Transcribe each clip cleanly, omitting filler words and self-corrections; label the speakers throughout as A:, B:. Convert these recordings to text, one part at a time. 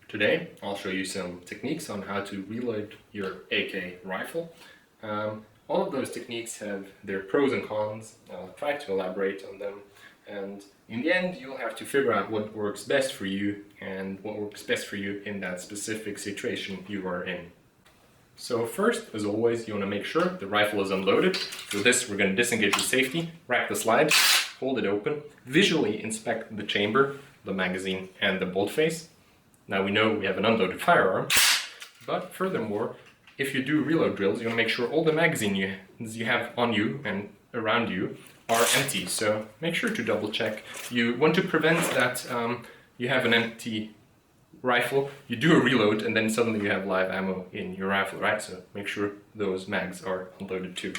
A: Today I'll show you some techniques on how to reload your AK rifle. All of those techniques have their pros and cons. I'll try to elaborate on them, and in the end you'll have to figure out what works best for you and what works best for you in that specific situation you are in. So first, as always, you want to make sure the rifle is unloaded. For this we're going to disengage the safety, rack the slide, hold it open, visually inspect the chamber, the magazine and the bolt face. Now we know we have an unloaded firearm, but furthermore, if you do reload drills, you want to make sure all the magazines you have on you and around you are empty. So make sure to double check. You want to prevent that you have an empty rifle, you do a reload, and then suddenly you have live ammo in your rifle, right? So make sure those mags are unloaded too.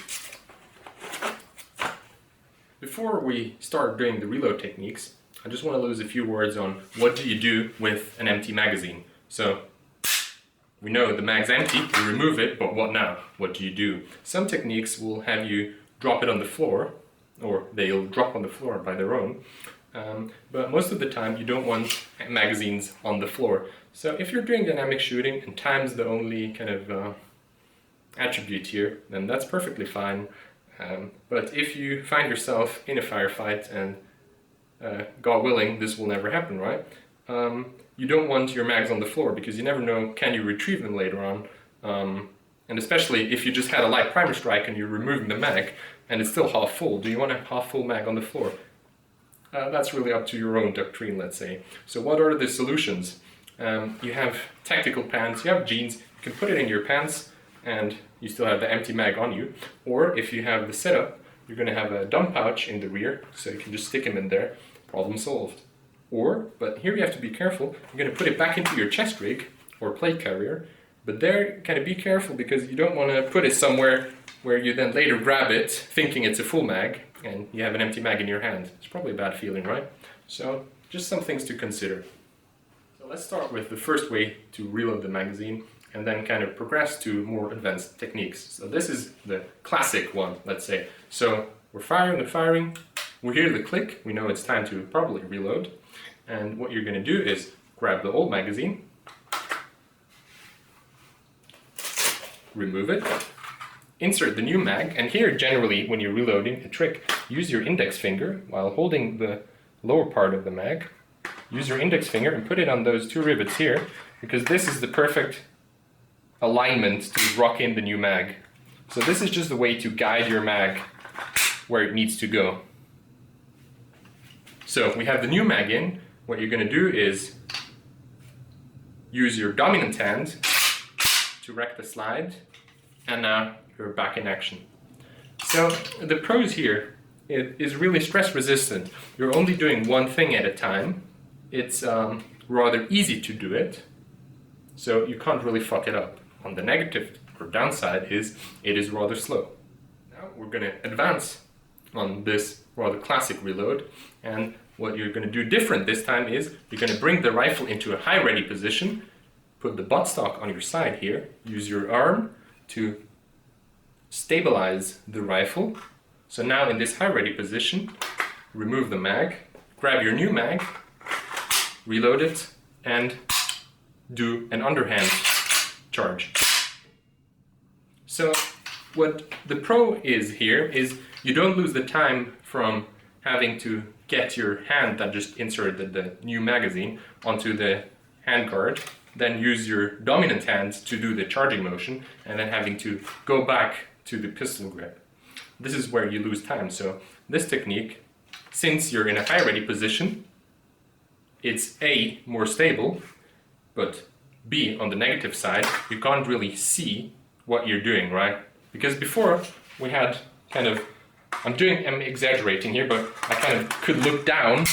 A: Before we start doing the reload techniques, I just want to lose a few words on what do you do with an empty magazine. So we know the mag's empty, you remove it, but what now? What do you do? Some techniques will have you drop it on the floor, or they'll drop on the floor by their own. But most of the time you don't want magazines on the floor. So if you're doing dynamic shooting and time's the only kind of attribute here, then that's perfectly fine. But if you find yourself in a firefight and God willing, this will never happen, right? You don't want your mags on the floor because you never know, can you retrieve them later on? And especially if you just had a light primer strike and you're removing the mag and it's still half full, do you want a half full mag on the floor? That's really up to your own doctrine, let's say. So what are the solutions? You have tactical pants, you have jeans, you can put it in your pants and you still have the empty mag on you. Or if you have the setup, you're going to have a dump pouch in the rear, so you can just stick them in there, problem solved. Or, but here you have to be careful, you're going to put it back into your chest rig or plate carrier, but there kind of be careful because you don't want to put it somewhere where you then later grab it thinking it's a full mag and you have an empty mag in your hand. It's probably a bad feeling, right? So just some things to consider. So let's start with the first way to reload the magazine and then kind of progress to more advanced techniques. So this is the classic one, let's say. So we're firing, we hear the click, we know it's time to probably reload. And what you're going to do is grab the old magazine, remove it, insert the new mag, and here generally when you're reloading, a trick, use your index finger while holding the lower part of the mag, use your index finger and put it on those two rivets here, because this is the perfect alignment to rock in the new mag. So this is just the way to guide your mag where it needs to go. So we have the new mag in. What you're going to do is use your dominant hand to rack the slide, and now you're back in action. So the pros here, it is really stress resistant. You're only doing one thing at a time. It's rather easy to do it, so you can't really fuck it up. On the negative or downside is it is rather slow. Now we're going to advance on this rather classic reload, and what you're going to do different this time is you're going to bring the rifle into a high ready position, put the buttstock on your side here, use your arm to stabilize the rifle. So now in this high ready position, remove the mag, grab your new mag, reload it, and do an underhand charge. So what the pro is here is you don't lose the time from having to get your hand that just inserted the new magazine onto the handguard, then use your dominant hand to do the charging motion, and then having to go back to the pistol grip. This is where you lose time. So this technique, since you're in a high ready position, it's A, more stable, but B, on the negative side, you can't really see what you're doing, right? Because before we had kind of, I'm exaggerating here, but I kind of could look down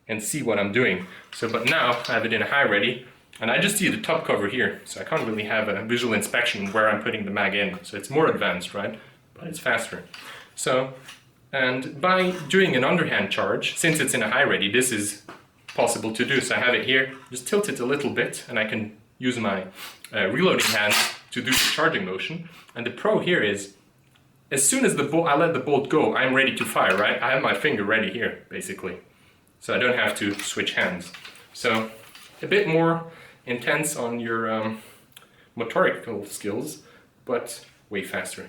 A: and see what I'm doing. So, but now I have it in a high ready, and I just see the top cover here, so I can't really have a visual inspection where I'm putting the mag in. So it's more advanced, right? But it's faster. So, and by doing an underhand charge, since it's in a high ready, this is possible to do. So I have it here, just tilt it a little bit, and I can use my reloading hand to do the charging motion. And the pro here is, as soon as I let the bolt go, I'm ready to fire, right? I have my finger ready here, basically. So I don't have to switch hands. So a bit more intense on your motorical skills, but way faster.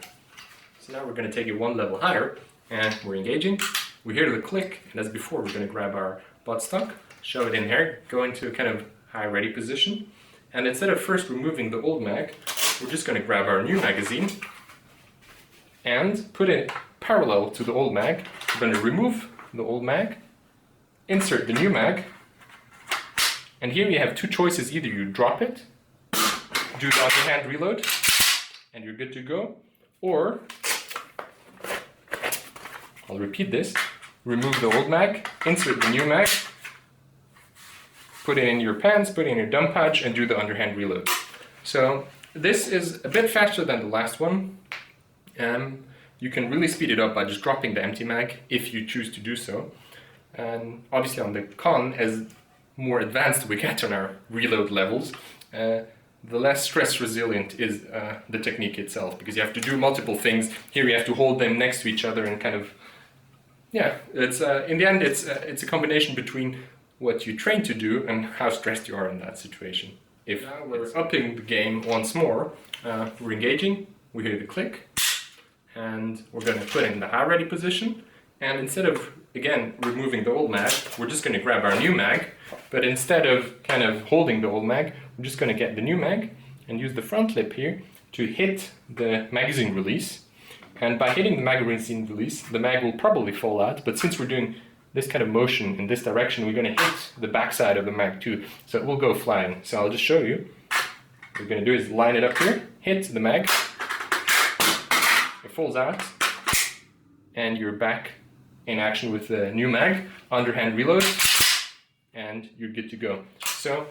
A: So now we're going to take it one level higher, and we're engaging. We hear the click, and as before, we're going to grab our buttstock, shove it in here, go into a kind of high ready position, and instead of first removing the old mag, we're just going to grab our new magazine and put it parallel to the old mag. We're going to remove the old mag, insert the new mag, and here you have two choices. Either you drop it, do the underhand reload, and you're good to go, or, I'll repeat this, remove the old mag, insert the new mag, put it in your pants, put it in your dump pouch, and do the underhand reload. So this is a bit faster than the last one. You can really speed it up by just dropping the empty mag if you choose to do so. And obviously on the con, as more advanced we get on our reload levels, the less stress resilient is the technique itself, because you have to do multiple things. Here you have to hold them next to each other and kind of, yeah, it's in the end it's a combination between what you train to do and how stressed you are in that situation. If now we're upping the game once more, we're engaging, we hear the click, and we're going to put it in the high ready position, and instead of, again, removing the old mag, we're just going to grab our new mag, but instead of kind of holding the old mag, we're just going to get the new mag and use the front lip here to hit the magazine release. And by hitting the magazine release, the mag will probably fall out, but since we're doing this kind of motion in this direction, we're going to hit the backside of the mag too, so it will go flying. So I'll just show you. What we're going to do is line it up here, hit the mag, it falls out, and you're back in action with the new mag, underhand reload, and you're good to go. So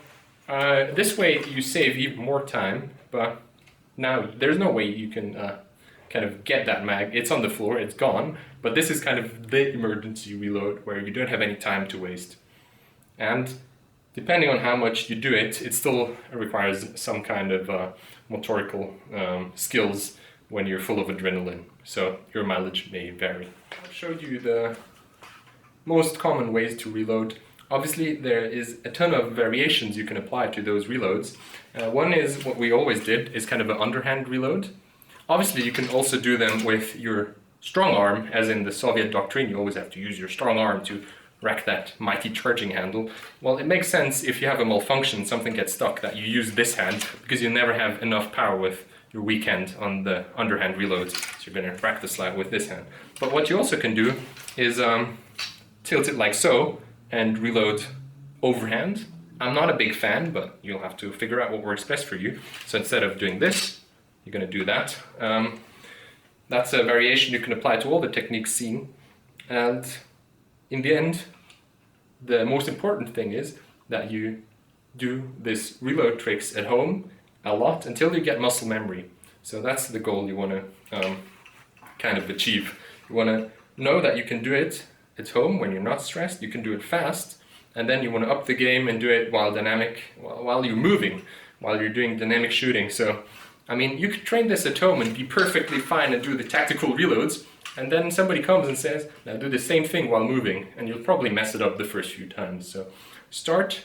A: this way you save even more time, but now there's no way you can kind of get that mag. It's on the floor, it's gone, but this is kind of the emergency reload where you don't have any time to waste. And depending on how much you do it, it still requires some kind of motorical skills when you're full of adrenaline, so your mileage may vary. I've showed you the most common ways to reload. Obviously there is a ton of variations you can apply to those reloads. One is what we always did, is kind of an underhand reload. Obviously you can also do them with your strong arm, as in the Soviet doctrine, you always have to use your strong arm to rack that mighty charging handle. Well, it makes sense if you have a malfunction, something gets stuck, that you use this hand, because you never have enough power with your weak hand on the underhand reloads, so you're going to rack the slide with this hand. But what you also can do is tilt it like so and reload overhand. I'm not a big fan, but you'll have to figure out what works best for you. So instead of doing this, you're going to do that. That's a variation you can apply to all the techniques seen. And in the end, the most important thing is that you do this reload tricks at home a lot until you get muscle memory. So that's the goal you want to kind of achieve. You want to know that you can do it at home when you're not stressed, you can do it fast, and then you want to up the game and do it while you're moving, while you're doing dynamic shooting. So, I mean, you could train this at home and be perfectly fine and do the tactical reloads, and then somebody comes and says, now do the same thing while moving, and you'll probably mess it up the first few times. So start,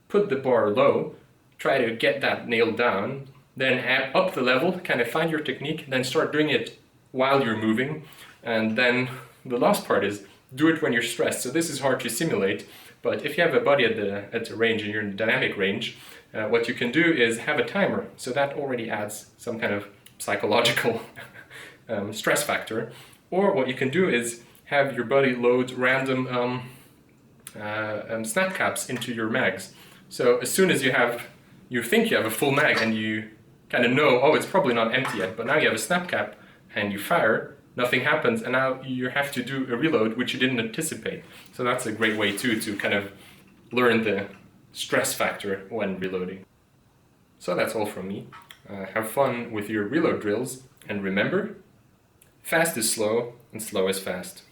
A: put the bar low, try to get that nailed down, then add up the level, kind of find your technique, then start doing it while you're moving. And then the last part is do it when you're stressed. So this is hard to simulate, but if you have a buddy at the range and you're in the dynamic range, what you can do is have a timer. So that already adds some kind of psychological stress factor. Or what you can do is have your buddy load random snap caps into your mags. So as soon as you think you have a full mag and you kind of know, oh, it's probably not empty yet, but now you have a snap cap and you fire, nothing happens, and now you have to do a reload which you didn't anticipate. So that's a great way too to kind of learn the stress factor when reloading. So that's all from me. Have fun with your reload drills, and remember, fast is slow and slow is fast.